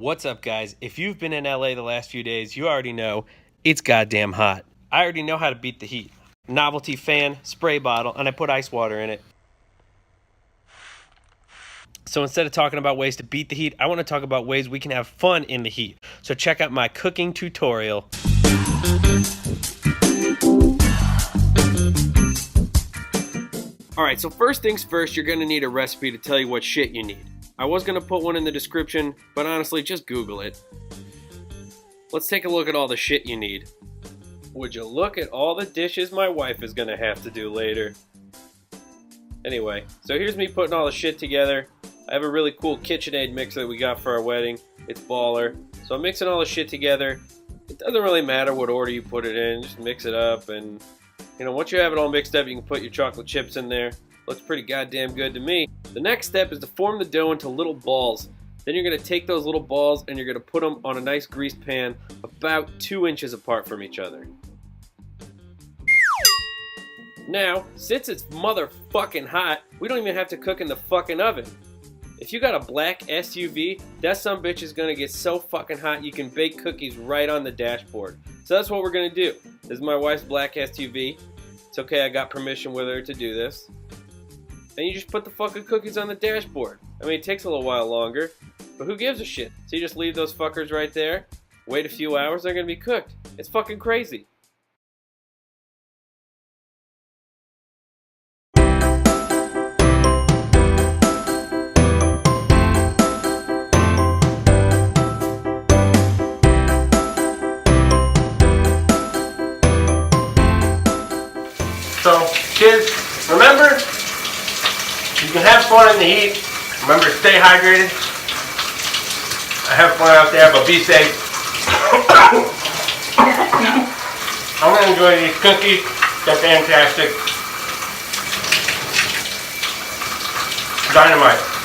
What's up, guys? If you've been in LA the last few days, you already know it's goddamn hot. I already know how to beat the heat. Novelty fan, spray bottle, and I put ice water in it. So instead of talking about ways to beat the heat, I want to talk about ways we can have fun in the heat. So check out my cooking tutorial. Alright, so first things first, you're going to need a recipe to tell you what shit you need. I was going to put one in the description, but honestly, just Google it. Let's take a look at all the shit you need. Would you look at all the dishes my wife is going to have to do later? Anyway, so here's me putting all the shit together. I have a really cool KitchenAid mixer that we got for our wedding. It's baller. So I'm mixing all the shit together. It doesn't really matter what order you put it in. Just mix it up, and once you have it all mixed up, you can put your chocolate chips in there. Looks pretty goddamn good to me. The next step is to form the dough into little balls. Then you're going to take those little balls and you're going to put them on a nice greased pan about 2 inches apart from each other. Now, since it's motherfucking hot, we don't even have to cook in the fucking oven. If you got a black SUV, that sumbitch is going to get so fucking hot you can bake cookies right on the dashboard. So that's what we're going to do. This is my wife's black SUV. It's okay, I got permission with her to do this. And you just put the fucking cookies on the dashboard. I mean, it takes a little while longer, but who gives a shit? So you just leave those fuckers right there, wait a few hours, they're gonna be cooked. It's fucking crazy. So, kids, remember, you can have fun in the heat. Remember, stay hydrated. Have fun out there, but be safe. I'm going to enjoy these cookies. They're fantastic. Dynamite.